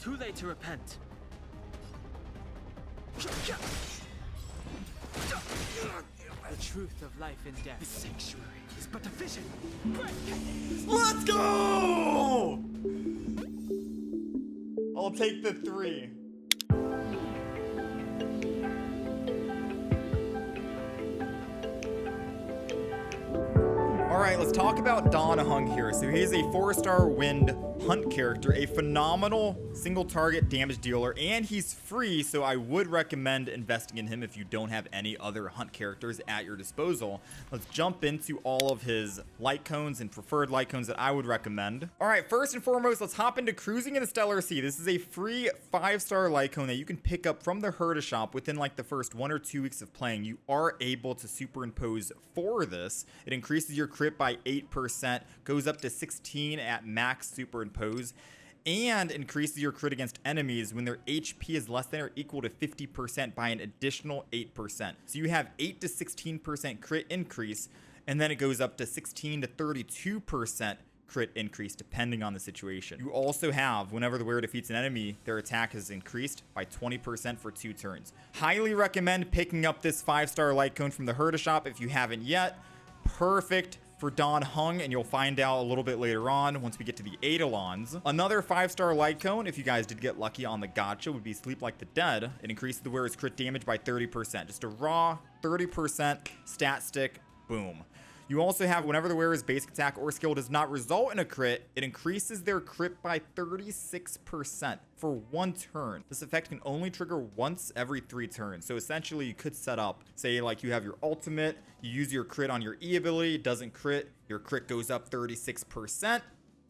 Too late to repent. The truth of life and death. This sanctuary is but a vision. Let's go! I'll take the 3. Alright, let's talk about Heng here. So he is a 4-star wind hunt character, a phenomenal single target damage dealer, and he's free, so I would recommend investing in him if you don't have any other hunt characters at your disposal. Let's jump into all of his light cones and preferred light cones that I would recommend. Alright, first and foremost, let's hop into Cruising in the Stellar Sea. This is a free 5-star light cone that you can pick up from the Herda shop within like the first 1 or 2 weeks of playing. You are able to superimpose for this. It increases your crit by 8%, goes up to 16 at max superimpose, and increases your crit against enemies when their HP is less than or equal to 50% by an additional 8%. So you have 8 to 16% crit increase, and then it goes up to 16 to 32% crit increase depending on the situation. You also have, whenever the wearer defeats an enemy, their attack is increased by 20% for 2 turns. Highly recommend picking up this 5-star light cone from the Herda shop if you haven't yet. Perfect for Heng, and you'll find out a little bit later on once we get to the Eidolons. Another 5-star light cone, if you guys did get lucky on the gacha, would be Sleep Like the Dead. It increases the wearer's crit damage by 30%. Just a raw 30% stat stick, boom. You also have, whenever the wearer's basic attack or skill does not result in a crit, it increases their crit by 36% for 1 turn. This effect can only trigger once every 3 turns. So essentially you could set up, say like you have your ultimate, you use your crit on your E ability, doesn't crit, your crit goes up 36%.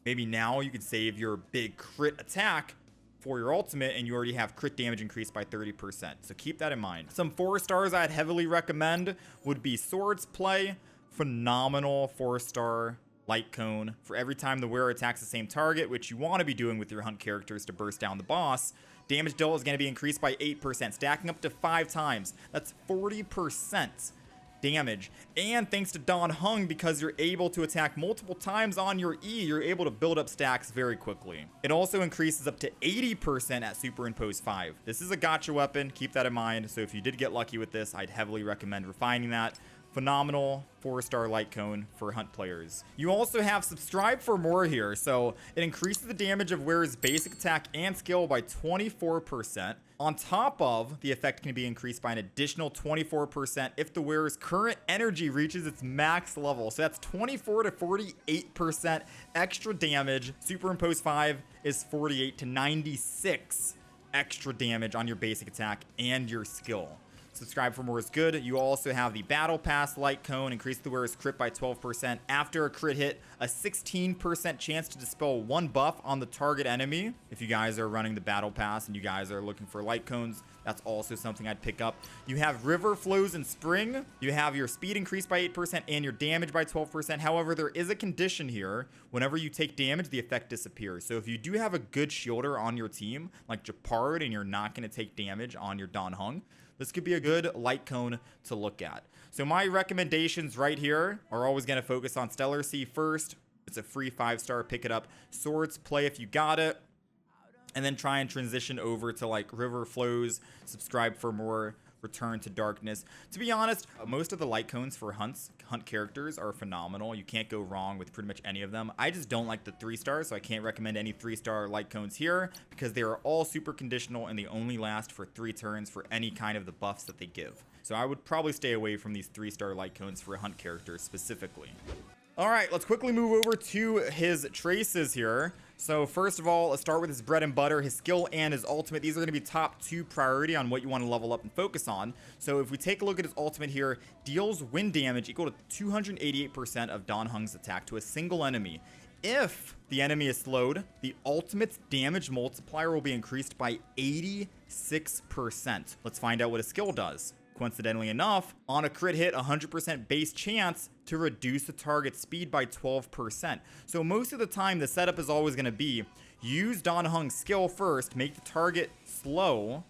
Maybe now you can save your big crit attack for your ultimate, and you already have crit damage increased by 30%. So keep that in mind. Some 4 stars I'd heavily recommend would be Swords Play. Phenomenal 4-star light cone. For every time the wearer attacks the same target, which you want to be doing with your hunt characters to burst down the boss, damage dealt is going to be increased by 8%, stacking up to 5 times. That's 40% damage. And thanks to Heng, because you're able to attack multiple times on your E, you're able to build up stacks very quickly. It also increases up to 80% at Superimpose 5. This is a gacha weapon, keep that in mind. So if you did get lucky with this, I'd heavily recommend refining that. Phenomenal 4-star light cone for hunt players. You also have Subscribe for More here. So it increases the damage of wearer's basic attack and skill by 24%. On top of, the effect can be increased by an additional 24% if the wearer's current energy reaches its max level. So that's 24 to 48% extra damage. Superimpose 5 is 48 to 96 extra damage on your basic attack and your skill. Subscribe for More is good. You also have the Battle Pass light cone, increase the wearer's crit by 12%. After a crit hit, a 16% chance to dispel 1 buff on the target enemy. If you guys are running the Battle Pass and you guys are looking for light cones, that's also something I'd pick up. You have River Flows in Spring. You have your speed increased by 8% and your damage by 12%. However, there is a condition here. Whenever you take damage, the effect disappears. So if you do have a good shielder on your team, like Japard, and you're not going to take damage on your Heng, this could be a good light cone to look at. So my recommendations right here are always going to focus on Stellar Sea first. It's a free 5-star, pick it up. Swords Play if you got it. And then try and transition over to like River Flows, Subscribe for More, Return to Darkness. To be honest, most of the light cones for hunt characters are phenomenal. You can't go wrong with pretty much any of them. I just don't like the 3 stars, so I can't recommend any 3-star light cones here because they are all super conditional and they only last for 3 turns for any kind of the buffs that they give. So I would probably stay away from these 3-star light cones for hunt characters specifically. All right, let's quickly move over to his traces here. So first of all, let's start with his bread and butter, his skill and his ultimate. These are going to be top 2 priority on what you want to level up and focus on. So if we take a look at his ultimate here, deals wind damage equal to 288% of Heng's attack to a single enemy. If the enemy is slowed, the ultimate's damage multiplier will be increased by 86%. Let's find out what his skill does. Coincidentally enough, on a crit hit, 100% base chance to reduce the target speed by 12%. So most of the time, the setup is always going to be use Heng's skill first, make the target slow,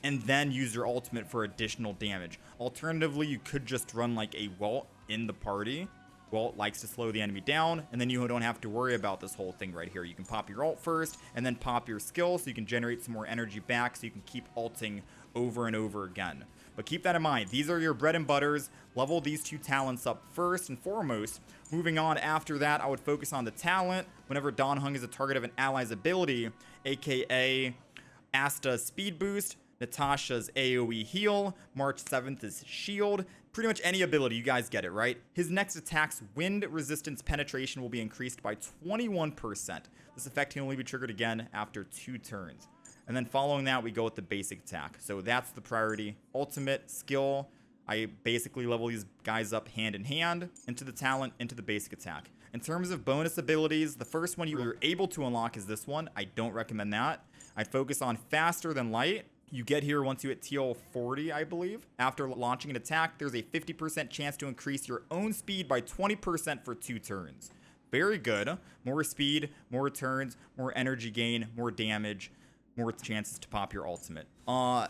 and then use your ultimate for additional damage. Alternatively, you could just run like a Welt in the party, well, it likes to slow the enemy down, and then you don't have to worry about this whole thing right here. You can pop your ult first, and then pop your skill, so you can generate some more energy back, so you can keep ulting over and over again. But keep that in mind. These are your bread and butters. Level these 2 talents up first and foremost. Moving on after that, I would focus on the talent. Whenever Dan Heng is a target of an ally's ability, aka Asta's speed boost, Natasha's AoE heal, March 7th is shield. Pretty much any ability, you guys get it, right? His next attack's wind resistance penetration will be increased by 21%. This effect can only be triggered again after 2 turns. And then following that, we go with the basic attack. So that's the priority. Ultimate, skill. I basically level these guys up hand in hand, into the talent, into the basic attack. In terms of bonus abilities, the first one you were able to unlock is this one. I don't recommend that. I'd focus on faster than light. You get here once you hit TL 40, I believe. After launching an attack, there's a 50% chance to increase your own speed by 20% for 2 turns. Very good. More speed, more turns, more energy gain, more damage, more chances to pop your ultimate.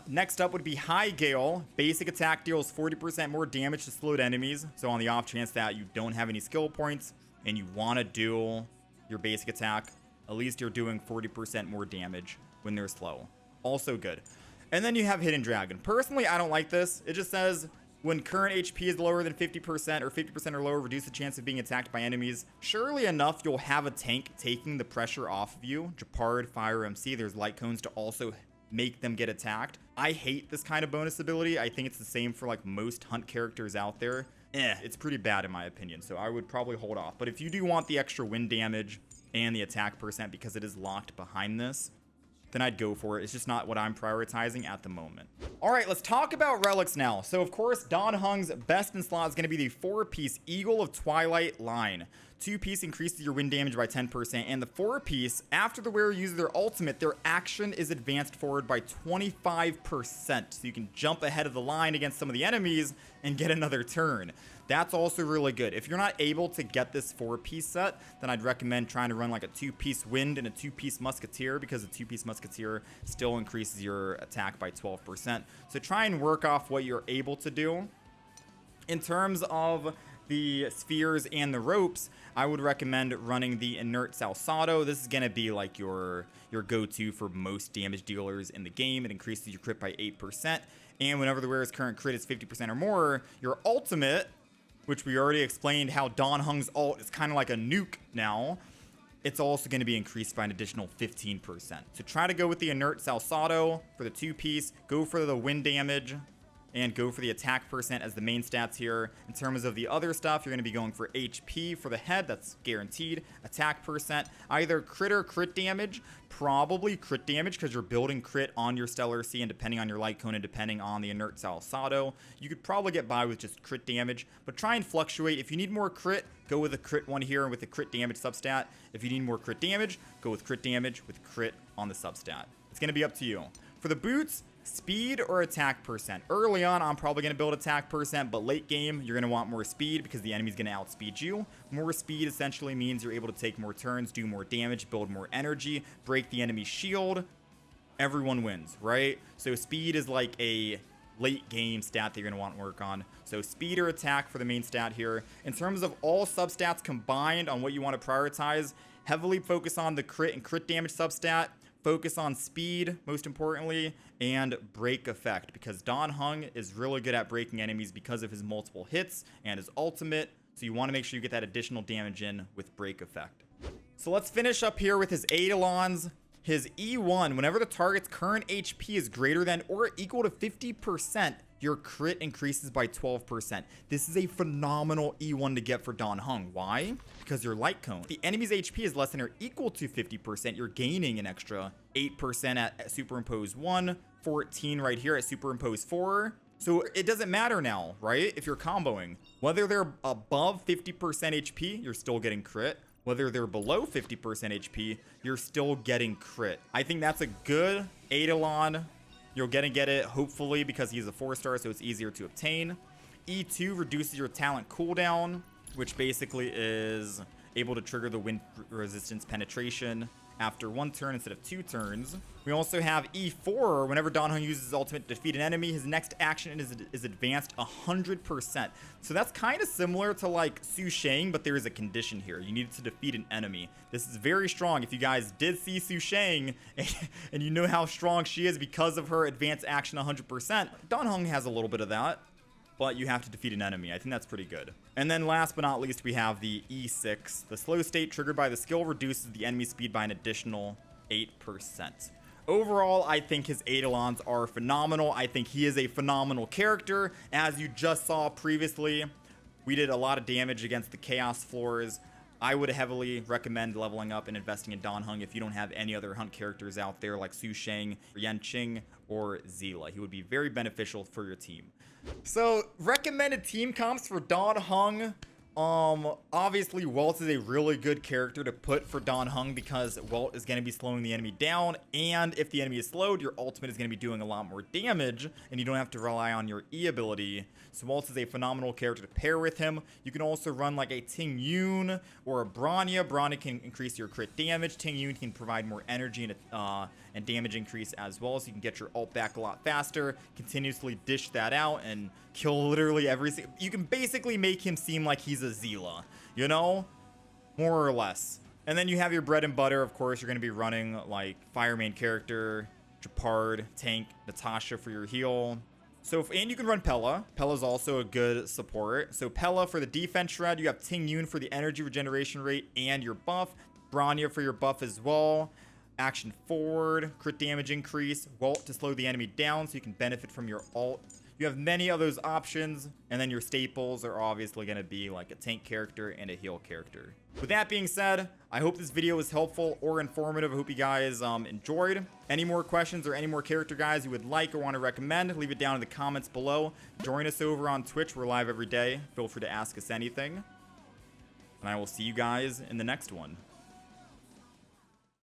Next up would be High Gale. Basic attack deals 40% more damage to slowed enemies. So on the off chance that you don't have any skill points and you want to do your basic attack, at least you're doing 40% more damage when they're slow. Also good. And then you have Hidden Dragon. Personally, I don't like this. It just says when current HP is lower than 50% or 50% or lower, reduce the chance of being attacked by enemies. Surely enough, you'll have a tank taking the pressure off of you. Japard, Fire MC, there's light cones to also make them get attacked. I hate this kind of bonus ability. I think it's the same for like most hunt characters out there. It's pretty bad in my opinion, so I would probably hold off. But if you do want the extra wind damage and the attack percent because it is locked behind this, then I'd go for it. It's just not what I'm prioritizing at the moment. All right, let's talk about relics now. So of course, Dan Heng's best in slot is going to be the 4-piece Eagle of Twilight line. 2-piece increases your wind damage by 10%, and the 4-piece, after the wearer uses their ultimate, their action is advanced forward by 25%. So you can jump ahead of the line against some of the enemies and get another turn. That's also really good. If you're not able to get this 4-piece set, then I'd recommend trying to run like a 2-piece wind and a 2-piece musketeer, because a 2-piece musketeer still increases your attack by 12%. So try and work off what you're able to do. In terms of the spheres and the ropes, I would recommend running the inert Salsado. This is going to be like your go-to for most damage dealers in the game. It increases your crit by 8%. And whenever the wearer's current crit is 50% or more, your ultimate, which we already explained how Dan Heng's ult is kind of like a nuke now, it's also going to be increased by an additional 15%. So try to go with the inert Salsado for the 2-piece, go for the wind damage, and go for the attack percent as the main stats here. In terms of the other stuff, you're going to be going for HP for the head, that's guaranteed. Attack percent, either crit or crit damage, probably crit damage because you're building crit on your Stellar Sea, and depending on your light cone and depending on the inert Salsado, you could probably get by with just crit damage, but try and fluctuate. If you need more crit, go with a crit one here with the crit damage substat. If you need more crit damage, go with crit damage with crit on the substat. It's going to be up to you. For the boots, speed or attack percent. Early on, I'm probably going to build attack percent, but late game, you're going to want more speed because the enemy's going to outspeed you. More speed essentially means you're able to take more turns, do more damage, build more energy, break the enemy's shield. Everyone wins, right? So speed is like a late game stat that you're going to want to work on. So speed or attack for the main stat here. In terms of all substats combined on what you want to prioritize, heavily focus on the crit and crit damage substat. Focus on speed, most importantly, and break effect, because Dan Heng is really good at breaking enemies because of his multiple hits and his ultimate. So you want to make sure you get that additional damage in with break effect. So let's finish up here with his Eidolons. His E1, whenever the target's current HP is greater than or equal to 50%, your crit increases by 12%. This is a phenomenal E1 to get for Dan Heng. Why? Because your light cone. If the enemy's HP is less than or equal to 50%, you're gaining an extra 8% at superimpose 1, 14 right here at superimpose 4. So it doesn't matter now, right? If you're comboing, whether they're above 50% HP, you're still getting crit. Whether they're below 50% HP, you're still getting crit. I think that's a good Eidolon. You're gonna get it, hopefully, because he's a 4-star, so it's easier to obtain. E2 reduces your talent cooldown, which basically is able to trigger the wind resistance penetration. after 1 turn instead of 2 turns. We also have E4. Whenever Dan Heng uses his ultimate to defeat an enemy, his next action is advanced 100%. So that's kind of similar to like Su Shang, but there is a condition here. You need to defeat an enemy. This is very strong. If you guys did see Su Shang and you know how strong she is because of her advanced action 100%, Dan Heng has a little bit of that, but you have to defeat an enemy. I think that's pretty good. And then last but not least, we have the E6. The slow state triggered by the skill reduces the enemy speed by an additional 8%. Overall, I think his Eidolons are phenomenal. I think he is a phenomenal character. As you just saw previously, we did a lot of damage against the Chaos floors. I would heavily recommend leveling up and investing in Dan Heng if you don't have any other hunt characters out there like Su Shang, Yan Qing, or Zila. He would be very beneficial for your team. So, recommended team comps for Dan Heng. Obviously Walt is a really good character to put for Dan Heng because Walt is going to be slowing the enemy down, and if the enemy is slowed, your ultimate is going to be doing a lot more damage, and you don't have to rely on your E ability. So Walt is a phenomenal character to pair with him. You can also run like a Ting Yun or a Bronya. Bronya can increase your crit damage. Ting Yun can provide more energy and damage increase as well, so you can get your ult back a lot faster, continuously dish that out, and kill literally every single... You can basically make him seem like he's a Zila, you know? More or less. And then you have your bread and butter. Of course, you're going to be running like Fire main character, Japard, tank, Natasha for your heal. And you can run Pella. Pella's also a good support. So Pella for the defense shred. You have Ting Yun for the energy regeneration rate and your buff. Bronya for your buff as well. Action forward, crit damage increase, Walt to slow the enemy down so you can benefit from your ult. You have many of those options, and then your staples are obviously going to be like a tank character and a heal character. With that being said, I hope this video was helpful or informative. I hope you guys enjoyed. Any more questions or any more character guys you would like or want to recommend, leave it down in the comments below. Join us over on Twitch. We're live every day. Feel free to ask us anything. And I will see you guys in the next one.